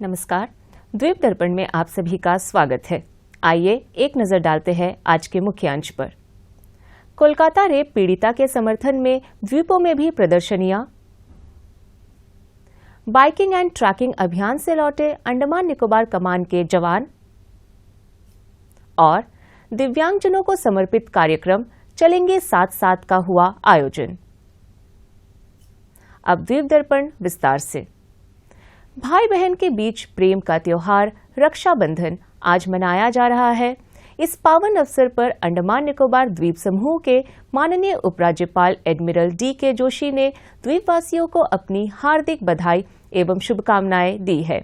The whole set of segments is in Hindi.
नमस्कार। द्वीप दर्पण में आप सभी का स्वागत है। आइए एक नजर डालते हैं आज के मुख्य अंश पर। कोलकाता रेप पीड़िता के समर्थन में द्वीपों में भी प्रदर्शनियां, बाइकिंग एंड ट्रैकिंग अभियान से लौटे अंडमान निकोबार कमान के जवान और दिव्यांगजनों को समर्पित कार्यक्रम चलेंगे साथ साथ का हुआ आयोजन। अब द्वीप दर्पण विस्तार से। भाई बहन के बीच प्रेम का त्योहार रक्षाबंधन आज मनाया जा रहा है। इस पावन अवसर पर अंडमान निकोबार द्वीप समूह के माननीय उपराज्यपाल एडमिरल डी.के. जोशी ने द्वीपवासियों को अपनी हार्दिक बधाई एवं शुभकामनाएं दी है।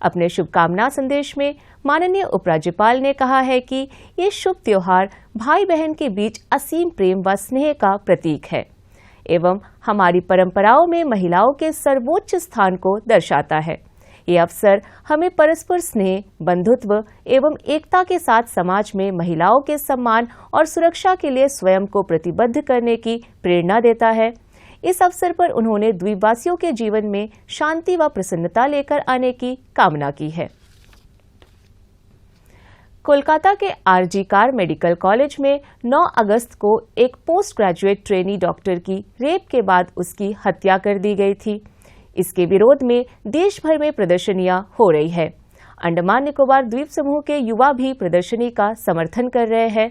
अपने शुभकामना संदेश में माननीय उपराज्यपाल ने कहा है कि ये शुभ त्योहार भाई बहन के बीच असीम प्रेम व स्नेह का प्रतीक है एवं हमारी परंपराओं में महिलाओं के सर्वोच्च स्थान को दर्शाता है। ये अवसर हमें परस्पर स्नेह, बंधुत्व एवं एकता के साथ समाज में महिलाओं के सम्मान और सुरक्षा के लिए स्वयं को प्रतिबद्ध करने की प्रेरणा देता है। इस अवसर पर उन्होंने द्वीपवासियों के जीवन में शांति व प्रसन्नता लेकर आने की कामना की है। कोलकाता के आरजी कार मेडिकल कॉलेज में 9 अगस्त को एक पोस्ट ग्रेजुएट ट्रेनी डॉक्टर की रेप के बाद उसकी हत्या कर दी गई थी। इसके विरोध में देश भर में प्रदर्शनियां हो रही है। अंडमान निकोबार द्वीप समूह के युवा भी प्रदर्शनी का समर्थन कर रहे हैं।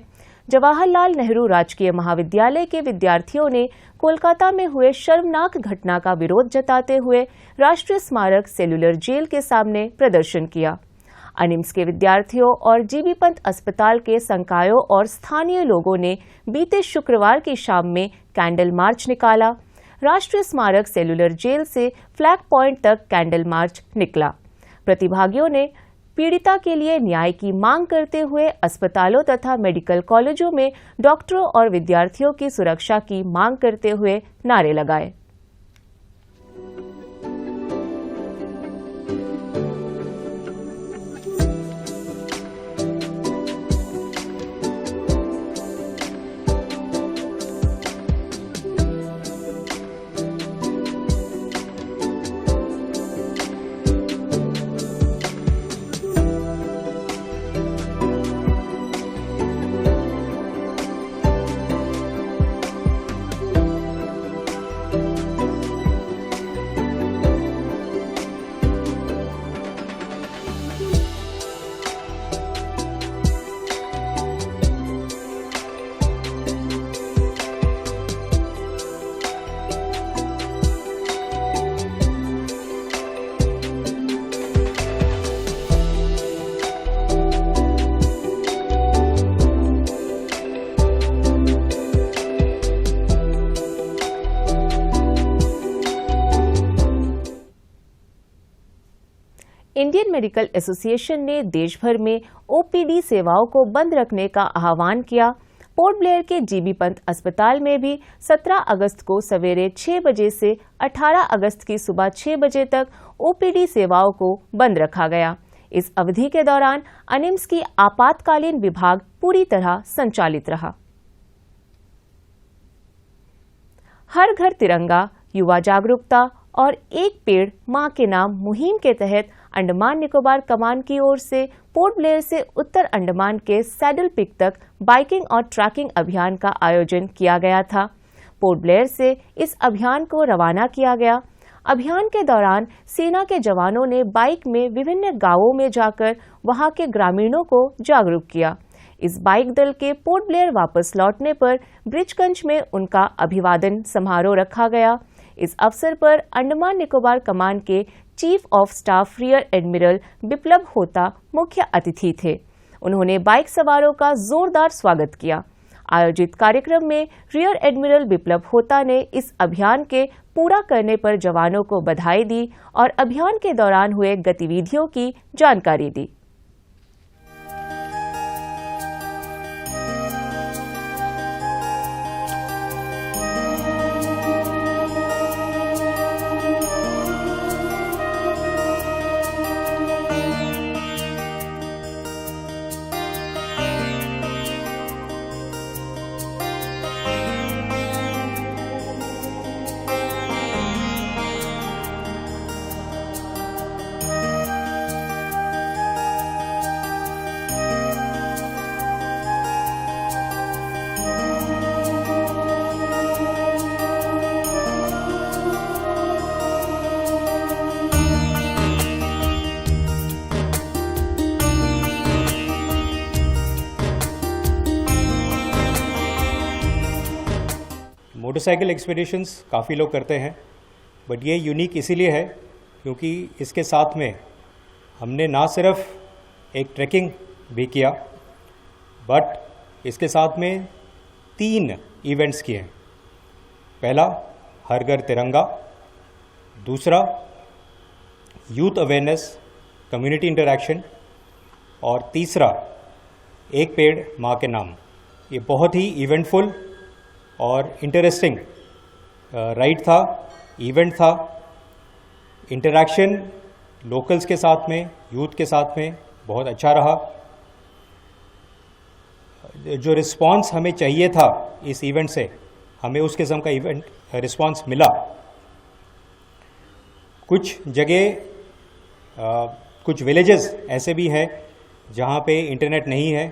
जवाहरलाल नेहरू राजकीय महाविद्यालय के विद्यार्थियों ने कोलकाता में हुए शर्मनाक घटना का विरोध जताते हुए राष्ट्रीय स्मारक सेलुलर जेल के सामने प्रदर्शन किया। अनिम्स के विद्यार्थियों और जीबी पंत अस्पताल के संकायों और स्थानीय लोगों ने बीते शुक्रवार की शाम में कैंडल मार्च निकाला। राष्ट्रीय स्मारक सेलुलर जेल से फ्लैग पॉइंट तक कैंडल मार्च निकला। प्रतिभागियों ने पीड़िता के लिए न्याय की मांग करते हुए अस्पतालों तथा मेडिकल कॉलेजों में डॉक्टरों और विद्यार्थियों की सुरक्षा की मांग करते हुए नारे लगाए। इंडियन मेडिकल एसोसिएशन ने देश भर में ओपीडी सेवाओं को बंद रखने का आह्वान किया। पोर्ट ब्लेयर के जीबी पंत अस्पताल में भी 17 अगस्त को सवेरे 6 बजे से 18 अगस्त की सुबह 6 बजे तक ओपीडी सेवाओं को बंद रखा गया। इस अवधि के दौरान अनिम्स की आपातकालीन विभाग पूरी तरह संचालित रहा। हर घर तिरंगा, युवा जागरूकता और एक पेड़ मां के नाम मुहिम के तहत अंडमान निकोबार कमान की ओर से पोर्ट ब्लेयर से उत्तर अंडमान के सैडल पिक तक बाइकिंग और ट्रैकिंग अभियान का आयोजन किया गया था। पोर्ट ब्लेयर से इस अभियान को रवाना किया गया। अभियान के दौरान सेना के जवानों ने बाइक में विभिन्न गांवों में जाकर वहां के ग्रामीणों को जागरूक किया। इस बाइक दल के पोर्ट ब्लेयर वापस लौटने पर ब्रिजगंज में उनका अभिवादन समारोह रखा गया। इस अवसर पर अंडमान निकोबार कमान के chief of staff rear admiral Biplab होता मुख्य अतिथि थे। उन्होंने बाइक सवारों का जोरदार स्वागत किया। आयोजित कार्यक्रम में रियर एडमिरल बिप्लब होता ने इस अभियान के पूरा करने पर जवानों को बधाई दी और अभियान के दौरान हुए गतिविधियों की जानकारी दी। मोटरसाइकिल एक्सपीडिशंस काफ़ी लोग करते हैं, बट ये यूनिक इसीलिए है क्योंकि इसके साथ में हमने ना सिर्फ एक ट्रैकिंग भी किया, बट इसके साथ में 3 इवेंट्स किए हैं। पहला हर घर तिरंगा, दूसरा यूथ अवेयरनेस कम्युनिटी इंटरैक्शन और तीसरा एक पेड़ माँ के नाम। ये बहुत ही इवेंटफुल और इंटरेस्टिंग राइड था, इवेंट था। इंटरैक्शन लोकल्स के साथ में, यूथ के साथ में बहुत अच्छा रहा। जो रिस्पांस हमें चाहिए था इस इवेंट से, हमें उस किस्म का इवेंट रिस्पांस मिला। कुछ जगह कुछ विलेजेस ऐसे भी हैं जहाँ पे इंटरनेट नहीं है,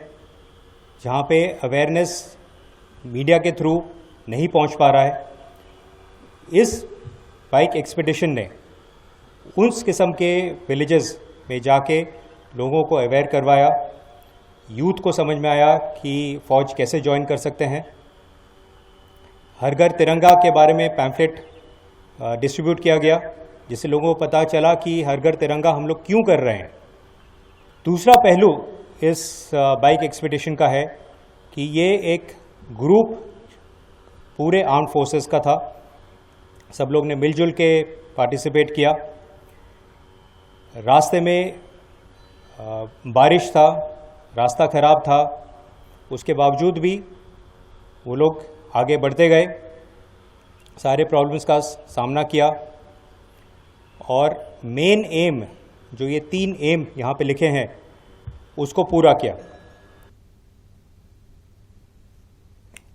जहाँ पे अवेयरनेस मीडिया के थ्रू नहीं पहुँच पा रहा है। इस बाइक एक्सपीडिशन ने उस किस्म के विलेजेस में जाके लोगों को अवेयर करवाया, यूथ को समझ में आया कि फ़ौज कैसे ज्वाइन कर सकते हैं। हर घर तिरंगा के बारे में पैम्फलेट डिस्ट्रीब्यूट किया गया, जिससे लोगों को पता चला कि हर घर तिरंगा हम लोग क्यों कर रहे हैं। दूसरा पहलू इस बाइक एक्सपीडिशन का है कि ये एक ग्रुप पूरे आर्म्ड फोर्सेस का था। सब लोग ने मिलजुल के पार्टिसिपेट किया। रास्ते में बारिश था, रास्ता ख़राब था, उसके बावजूद भी वो लोग आगे बढ़ते गए, सारे प्रॉब्लम्स का सामना किया और मेन एम, जो ये 3 एम यहाँ पे लिखे हैं, उसको पूरा किया।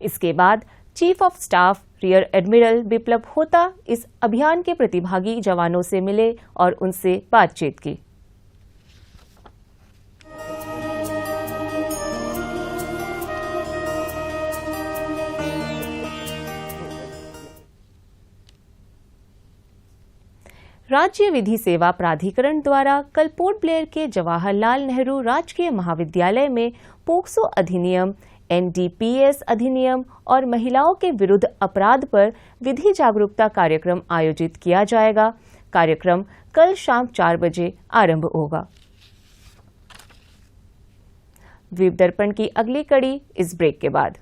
इसके बाद chief of staff rear admiral Biplab होता इस अभियान के प्रतिभागी जवानों से मिले और उनसे बातचीत की। राज्य विधि सेवा प्राधिकरण द्वारा कल पोर्ट ब्लेयर के जवाहरलाल नेहरू राजकीय महाविद्यालय में पोक्सो अधिनियम, NDPS अधिनियम और महिलाओं के विरुद्ध अपराध पर विधि जागरूकता कार्यक्रम आयोजित किया जाएगा। कार्यक्रम कल शाम 4 बजे आरंभ होगा। द्वीप दर्पण की अगली कड़ी इस ब्रेक के बाद।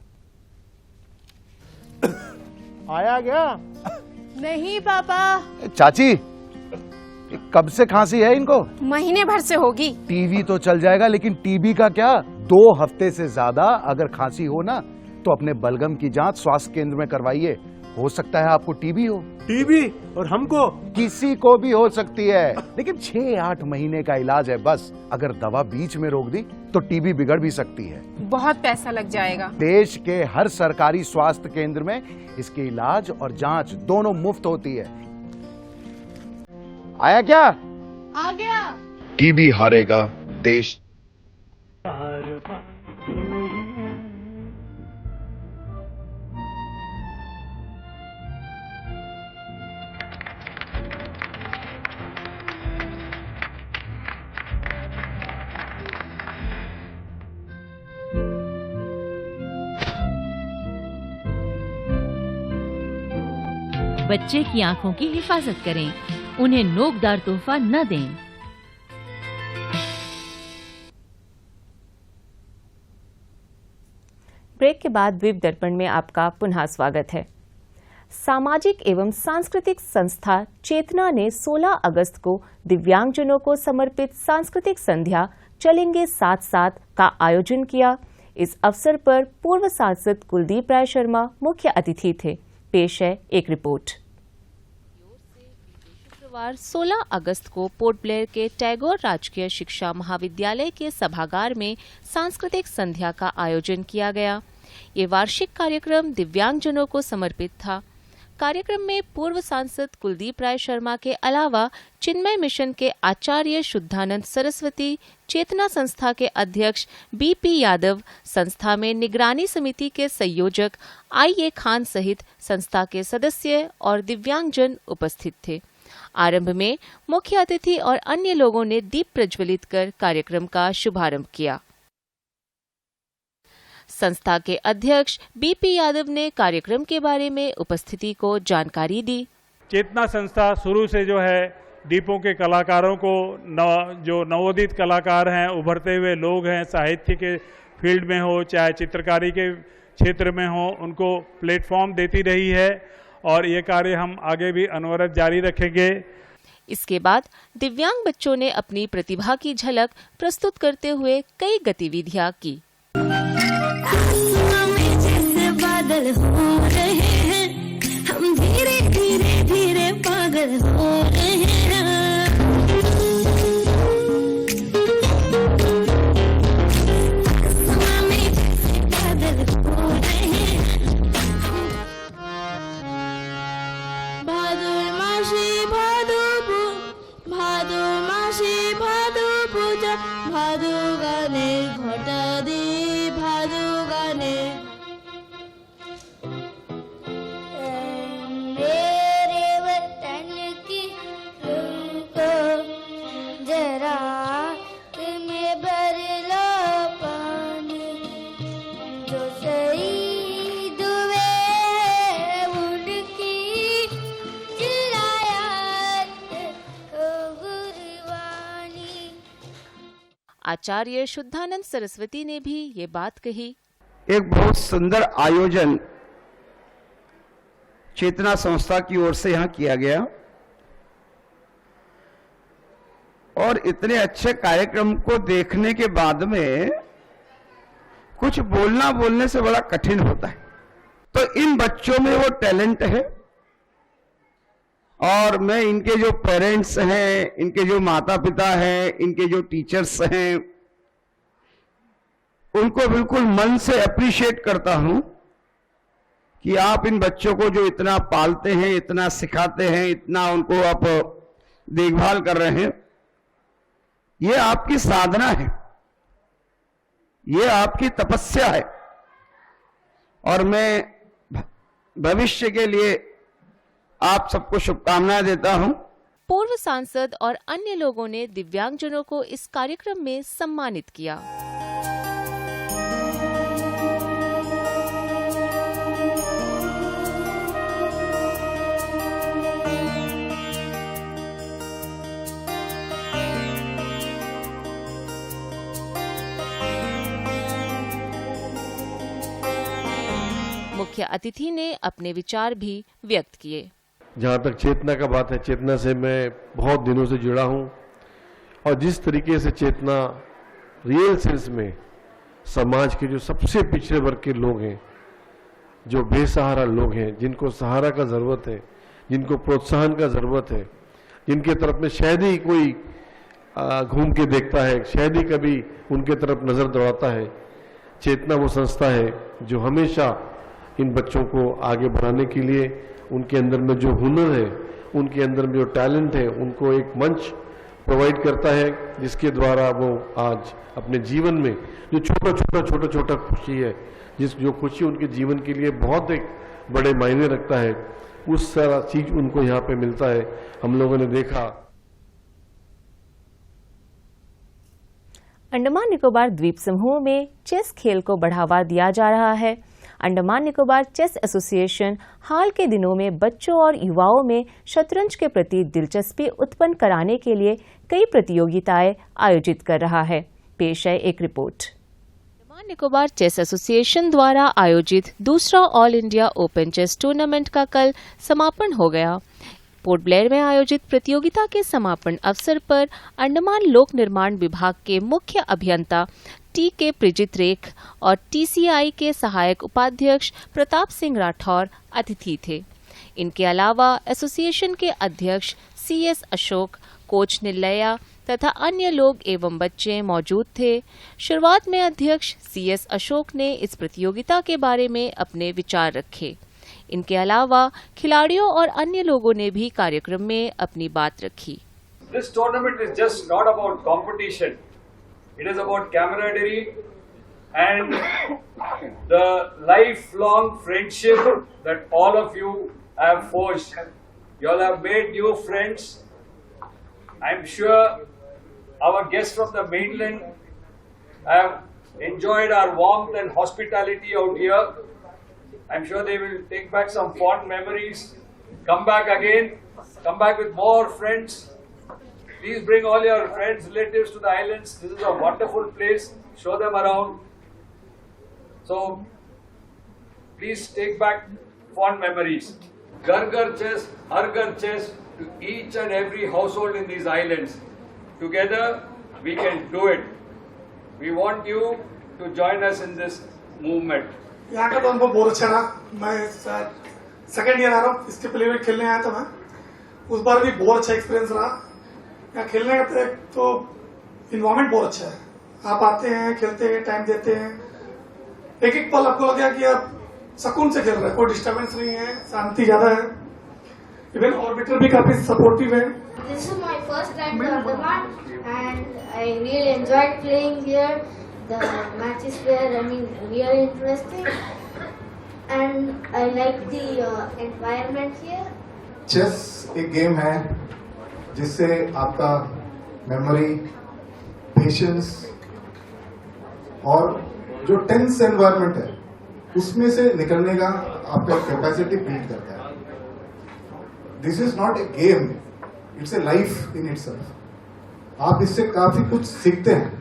आया गया? नहीं पापा। चाची, कब से खांसी है इनको? महीने भर से होगी। टीवी तो चल जाएगा, लेकिन टीबी का क्या? 2 हफ्ते से ज्यादा अगर खांसी हो ना, तो अपने बलगम की जांच स्वास्थ्य केंद्र में करवाइए। हो सकता है आपको टीबी हो। टीबी? और हमको? किसी को भी हो सकती है, लेकिन 6-8 महीने का इलाज है बस। अगर दवा बीच में रोक दी तो टीबी बिगड़ भी सकती है। बहुत पैसा लग जाएगा। देश के हर सरकारी स्वास्थ्य केंद्र में इसके इलाज और जांच दोनों मुफ्त होती है। आया क्या? आ गया। टीबी हारेगा देश। बच्चे की आंखों की हिफाजत करें, उन्हें नोकदार तोहफा न दें। ब्रेक के बाद द्वीप दर्पण में आपका पुनः स्वागत है। सामाजिक एवं सांस्कृतिक संस्था चेतना ने 16 अगस्त को दिव्यांगजनों को समर्पित सांस्कृतिक संध्या चलेंगे साथ साथ का आयोजन किया। इस अवसर पर पूर्व सांसद कुलदीप राय शर्मा मुख्य अतिथि थे। पेश है एक रिपोर्ट। शुक्रवार 16 अगस्त को पोर्ट ब्लेयर के टैगोर राजकीय शिक्षा महाविद्यालय के सभागार में सांस्कृतिक संध्या का आयोजन किया गया। ये वार्षिक कार्यक्रम दिव्यांगजनों को समर्पित था। कार्यक्रम में पूर्व सांसद कुलदीप राय शर्मा के अलावा चिन्मय मिशन के आचार्य शुद्धानंद सरस्वती, चेतना संस्था के अध्यक्ष BP यादव, संस्था में निगरानी समिति के संयोजक IA खान सहित संस्था के सदस्य और दिव्यांगजन उपस्थित थे। आरंभ में मुख्य अतिथि और अन्य लोगों ने दीप प्रज्वलित कर कार्यक्रम का शुभारंभ किया। संस्था के अध्यक्ष बीपी यादव ने कार्यक्रम के बारे में उपस्थिति को जानकारी दी। चेतना संस्था शुरू से जो है द्वीपों के कलाकारों को जो नवोदित कलाकार हैं, उभरते हुए लोग हैं, साहित्य के फील्ड में हो चाहे चित्रकारी के क्षेत्र में हो, उनको प्लेटफॉर्म देती रही है और ये कार्य हम आगे भी अनवरत जारी रखेंगे। इसके बाद दिव्यांग बच्चों ने अपनी प्रतिभा की झलक प्रस्तुत करते हुए कई गतिविधियां की। बादल हो रहे हैं, हम धीरे धीरे धीरे पागल हो रहे हैं। भादु गाने घटा दे भादु गाने मेरे वतन की रूह को जरा में भर लो पानी, जो शहीद हुए उनकी चिरायत हो गुरबानी। आचार्य शुद्धानंद सरस्वती ने भी ये बात कही। एक बहुत सुंदर आयोजन चेतना संस्था की ओर से यहाँ किया गया और इतने अच्छे कार्यक्रम को देखने के बाद में कुछ बोलने से बड़ा कठिन होता है। तो इन बच्चों में वो टैलेंट है और मैं इनके जो पेरेंट्स हैं, इनके जो माता पिता हैं, इनके जो टीचर्स हैं, उनको बिल्कुल मन से अप्रिशिएट करता हूं कि आप इन बच्चों को जो इतना पालते हैं, इतना सिखाते हैं, इतना उनको आप देखभाल कर रहे हैं, ये आपकी साधना है, ये आपकी तपस्या है और मैं भविष्य के लिए आप सबको शुभकामनाएं देता हूं। पूर्व सांसद और अन्य लोगों ने दिव्यांगजनों को इस कार्यक्रम में सम्मानित किया। मुख्य अतिथि ने अपने विचार भी व्यक्त किए। जहाँ तक चेतना का बात है, चेतना से मैं बहुत दिनों से जुड़ा हूँ और जिस तरीके से चेतना रियल सेंस में समाज के जो सबसे पिछड़े वर्ग के लोग हैं, जो बेसहारा लोग हैं, जिनको सहारा का ज़रूरत है, जिनको प्रोत्साहन का ज़रूरत है, जिनके तरफ में शायद ही कोई घूम के देखता है, शायद ही कभी उनके तरफ नज़र दौड़ाता है, चेतना वो संस्था है जो हमेशा इन बच्चों को आगे बढ़ाने के लिए उनके अंदर में जो हुनर है, उनके अंदर में जो टैलेंट है, उनको एक मंच प्रोवाइड करता है, जिसके द्वारा वो आज अपने जीवन में जो छोटा खुशी है, जो खुशी उनके जीवन के लिए बहुत एक बड़े मायने रखता है, उस सारा चीज उनको यहाँ पे मिलता है। हम लोगों ने देखा अंडमान निकोबार द्वीप समूह में चेस खेल को बढ़ावा दिया जा रहा है। अंडमान निकोबार चेस एसोसिएशन हाल के दिनों में बच्चों और युवाओं में शतरंज के प्रति दिलचस्पी उत्पन्न कराने के लिए कई प्रतियोगिताएं आयोजित कर रहा है। पेश है एक report. Andaman Nicobar chess association द्वारा आयोजित दूसरा all India open chess tournament का कल समापन हो गया। पोर्ट ब्लेयर में आयोजित प्रतियोगिता के समापन अवसर पर अंडमान लोक निर्माण विभाग के मुख्य अभियंता टी.के. प्रिजित रेख और टीसीआई के सहायक उपाध्यक्ष प्रताप सिंह राठौर अतिथि थे। इनके अलावा एसोसिएशन के अध्यक्ष सी.एस. अशोक, कोच निलया तथा अन्य लोग एवं बच्चे मौजूद थे। शुरुआत में अध्यक्ष सी.एस. अशोक ने इस प्रतियोगिता के बारे में अपने विचार रखे। इनके अलावा खिलाड़ियों और अन्य लोगों ने भी कार्यक्रम में अपनी बात रखी। This tournament is just not about competition. It is about camaraderie and the lifelong friendship that all of you have forged. You all have made new friends. I'm sure our guests from the mainland have enjoyed our warmth and hospitality out here. I'm sure they will take back some fond memories, come back again, come back with more friends. Please bring all your friends, relatives to the islands. This is a wonderful place. Show them around. So, please take back fond memories. Ghar ghar chess, har ghar chess, to each and every household in these islands. Together, we can do it. We want you to join us in this movement. यहाँ का तो अनुभव बहुत अच्छा रहा। मैं सेकेंड ईयर आ रहा हूँ, इसके पहले भी खेलने आया था मैं, उस बार भी बहुत अच्छा एक्सपीरियंस रहा। यहाँ खेलने का तो इन्वायरमेंट बहुत अच्छा है। आप आते हैं, खेलते हैं, टाइम देते हैं, एक एक पल आपको लगेगा कि आप सुकून से खेल रहे हैं, कोई डिस्टर्बेंस नहीं है, शांति ज्यादा है। इवन ऑर्बिटर भी काफी सपोर्टिव है। This is my first time to Andaman and I really enjoyed playing here. The matches were, really interesting and I like the environment here. Chess एक गेम है जिससे आपका मेमोरी, पेशेंस और जो टेंस एनवायरनमेंट है उसमें से निकलने का आपका कैपेसिटी बिल्ड करता है। This is not a game, it's a life in itself. आप इससे काफी कुछ सीखते हैं।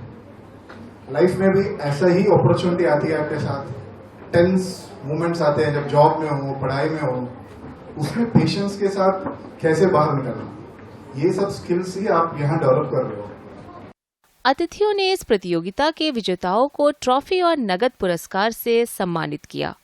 लाइफ में भी ऐसा ही अपॉर्चुनिटी आती है आपके साथ, टेंस मोमेंट्स आते हैं जब जॉब में हो, पढ़ाई में हो, उसमें पेशेंस के साथ कैसे बाहर निकलना, ये सब स्किल्स ही आप यहाँ डेवलप कर रहे हो। अतिथियों ने इस प्रतियोगिता के विजेताओं को ट्रॉफी और नगद पुरस्कार से सम्मानित किया।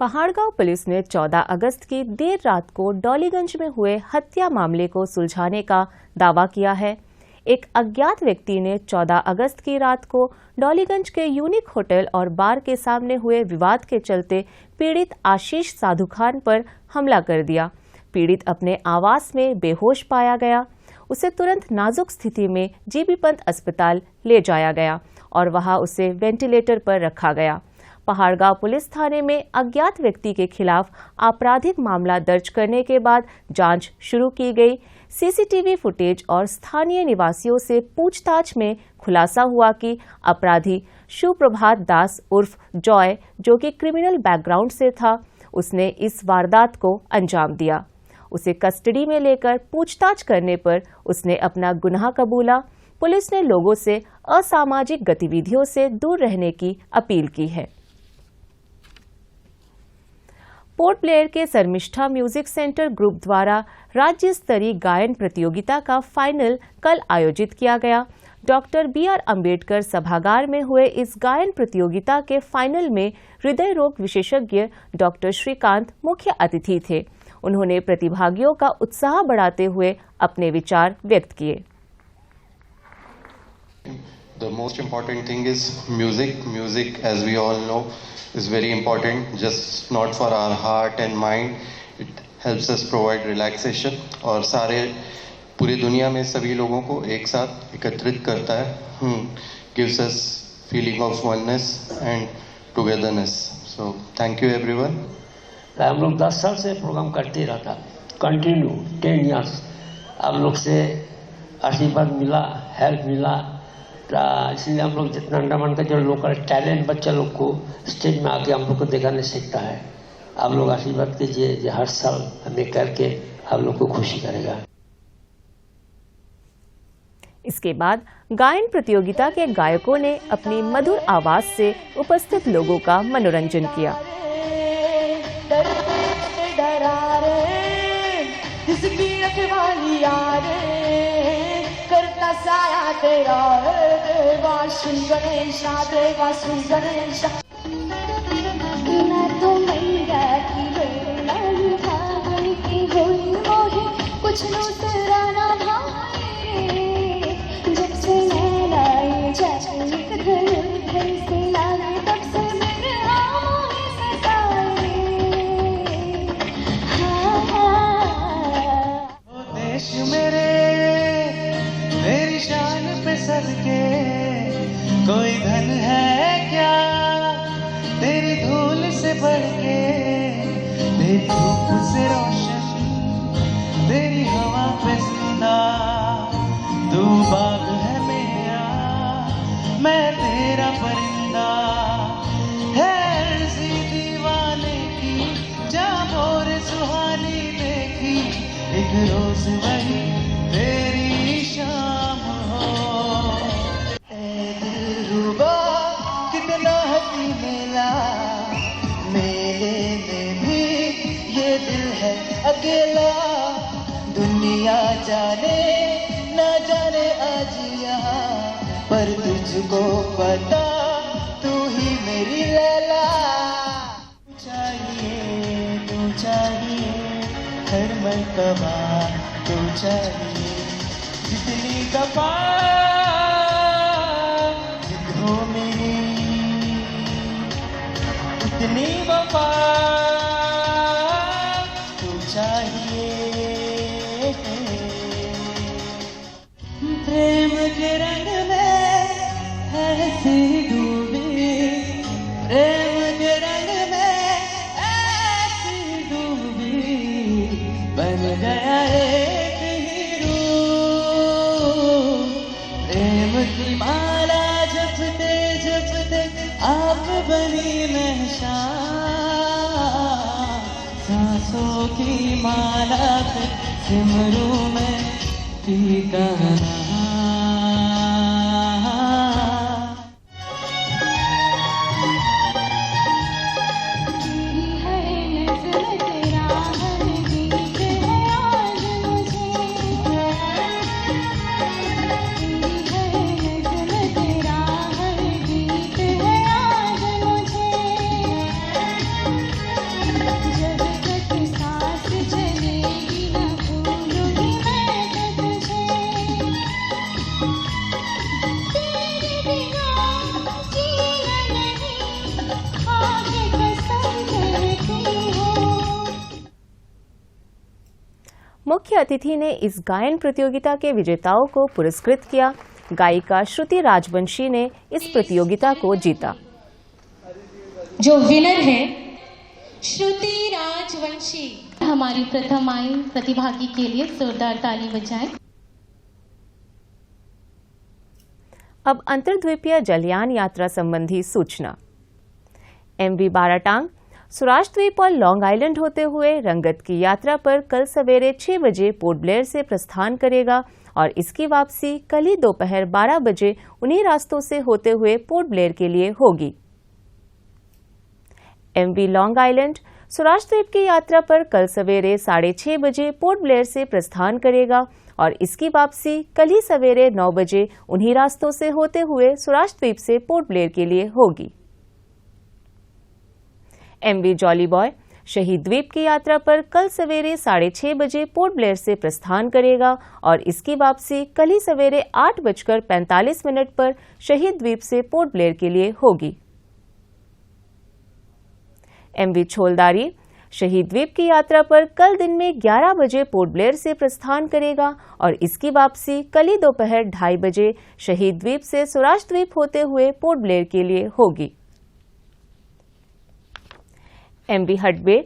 पहाड़गांव पुलिस ने 14 अगस्त की देर रात को डॉलीगंज में हुए हत्या मामले को सुलझाने का दावा किया है। एक अज्ञात व्यक्ति ने 14 अगस्त की रात को डॉलीगंज के यूनिक होटल और बार के सामने हुए विवाद के चलते पीड़ित आशीष साधु खान पर हमला कर दिया। पीड़ित अपने आवास में बेहोश पाया गया। उसे तुरंत नाजुक स्थिति में जीबी पंत अस्पताल ले जाया गया और वहां उसे वेंटिलेटर पर रखा गया। पहाड़गांव पुलिस थाने में अज्ञात व्यक्ति के खिलाफ आपराधिक मामला दर्ज करने के बाद जांच शुरू की गई। सीसीटीवी फुटेज और स्थानीय निवासियों से पूछताछ में खुलासा हुआ कि अपराधी शिवप्रभात दास उर्फ जॉय, जो कि क्रिमिनल बैकग्राउंड से था, उसने इस वारदात को अंजाम दिया। उसे कस्टडी में लेकर पूछताछ करने पर उसने अपना गुनाह कबूला। पुलिस ने लोगों से असामाजिक गतिविधियों से दूर रहने की अपील की है। पोर्ट ब्लेयर के शर्मिष्ठा म्यूजिक सेंटर ग्रुप द्वारा राज्य स्तरीय गायन प्रतियोगिता का फाइनल कल आयोजित किया गया। डॉक्टर BR अम्बेडकर सभागार में हुए इस गायन प्रतियोगिता के फाइनल में हृदय रोग विशेषज्ञ डॉक्टर श्रीकांत मुख्य अतिथि थे। उन्होंने प्रतिभागियों का उत्साह बढ़ाते हुए अपने विचार व्यक्त किए। The most important thing is music. Music, as we all know, is very important, just not for our heart and mind. It helps us provide relaxation और सारे पूरी दुनिया में सभी लोगों को एक साथ एकत्रित करता है, gives us feeling of oneness and togetherness. So thank you everyone. हम लोग 10 साल से प्रोग्राम करते रहता, कंटिन्यू 10 years। आप लोग से आशीर्वाद मिला, हेल्प मिला, इसलिए हम लोग जितना अंडमान का जो लोकल टैलेंट बच्चा लोग को स्टेज में आके हम लोग को दिखाने सीखता है। आप लोग आशीर्वाद कीजिए जो हर साल हमें करके आप लोग को खुशी करेगा। इसके बाद गायन प्रतियोगिता के गायकों ने अपनी मधुर आवाज से उपस्थित लोगों का मनोरंजन किया। करता साया तेरा देवा सुन गणेशा, देवा सुन गणेशा। मैं तो मैया की बेलाई भागन की हुई मोही, कुछ दूसरा ना भाई। जब से मैं लाई जाए घर से लागे, तब से मेरे आँखों से तारे। देश मेरे मेरी शान पे सदके कोई धन है क्या तेरी धूल से बढ़ के, तेरी धूप से रोशन, तेरी हवा पे जिंदा। तू बाग है मेरा, मैं तेरा परिंदा। है अर्ज़ी दीवाने की, जा मोर सुहानी देखी, एक रोज वही तेरी शाम हो। ऐ दिलरुबा कितना हसी मेला, मेले में भी ये दिल है अकेला। दुनिया जाने ना जाने आज यहाँ, पर तुझको पता तू ही मेरी लैला। तू चाहिए हर मर्तबा, तू चाहिए जितनी दफा जिद हो मेरी, उतनी वफा तू चाहिए। प्रेम के रंग में ऐसी डूबी, प्रेम के रंग में ऐसी डूबी, बन गया एक प्रेम की माला जपते जपते आप बनी महशा। सांसों की माला पे सिमरू में ठिकाना। मुख्य अतिथि ने इस गायन प्रतियोगिता के विजेताओं को पुरस्कृत किया। गायिका श्रुति राजवंशी ने इस प्रतियोगिता को जीता। जो विनर है श्रुति राजवंशी, हमारी प्रथम आई प्रतिभागी के लिए जोरदार ताली बजाएं। अब अंतर्द्वीपीय जलयान यात्रा संबंधी सूचना। MV बाराटांग स्वराज द्वीप और लॉन्ग आइलैंड होते हुए रंगत की यात्रा पर कल सवेरे 6 बजे पोर्ट ब्लेयर से प्रस्थान करेगा और इसकी वापसी कल ही दोपहर 12 बजे उन्हीं रास्तों से होते हुए पोर्ट ब्लेयर के लिए होगी। MV लॉन्ग आइलैंड स्वराज द्वीप की यात्रा पर कल सवेरे 6:30 बजे पोर्ट ब्लेयर से प्रस्थान करेगा और इसकी वापसी कल ही सवेरे 9 बजे उन्हीं रास्तों से होते हुए स्वराज द्वीप से पोर्ट ब्लेयर के लिए होगी। MV जॉली बॉय शहीद द्वीप की यात्रा पर कल सवेरे 6:30 बजे पोर्ट ब्लेयर से प्रस्थान करेगा और इसकी वापसी कल ही सवेरे 8:45 पर शहीद द्वीप से पोर्ट ब्लेयर के लिए होगी। MV छोलदारी शहीद द्वीप की यात्रा पर कल दिन में 11 बजे पोर्ट ब्लेयर से प्रस्थान करेगा और इसकी वापसी कल ही दोपहर 2:30 बजे शहीद द्वीप से स्वराज द्वीप होते हुए पोर्ट ब्लेयर के लिए होगी। MV हडबे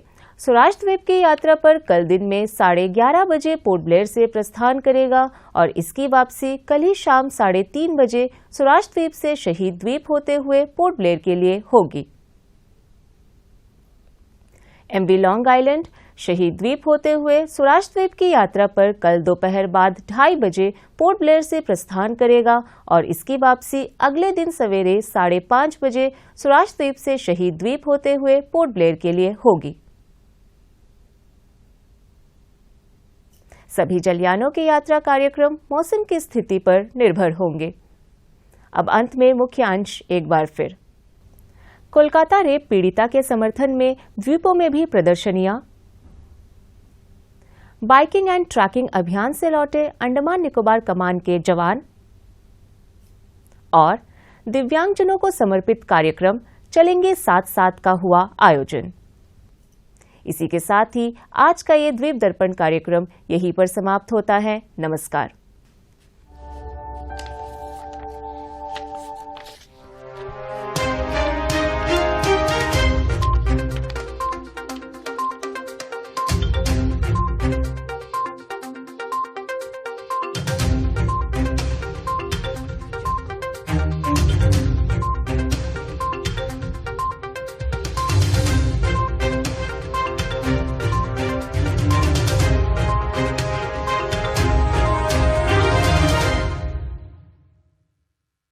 स्वराज द्वीप की यात्रा पर कल दिन में 11:30 बजे पोर्ट ब्लेयर से प्रस्थान करेगा और इसकी वापसी कल ही शाम 3:30 बजे स्वराज द्वीप से शहीद द्वीप होते हुए पोर्ट ब्लेयर के लिए होगी। MV लॉन्ग आइलैंड शहीद द्वीप होते हुए स्वराज द्वीप की यात्रा पर कल दोपहर बाद 2:30 बजे पोर्ट ब्लेयर से प्रस्थान करेगा और इसकी वापसी अगले दिन सवेरे 5:30 बजे स्वराज द्वीप से शहीद द्वीप होते हुए पोर्ट ब्लेयर के लिए होगी। सभी जलयानों के यात्रा कार्यक्रम मौसम की स्थिति पर निर्भर होंगे। अब अंत में मुख्य अंश एक बार फिर। कोलकाता रेप पीड़िता के समर्थन में द्वीपों में भी प्रदर्शनियां। बाइकिंग एंड ट्रैकिंग अभियान से लौटे अंडमान निकोबार कमान के जवान और दिव्यांगजनों को समर्पित कार्यक्रम चलेंगे साथ साथ का हुआ आयोजन। इसी के साथ ही आज का ये द्वीप दर्पण कार्यक्रम यहीं पर समाप्त होता है। नमस्कार।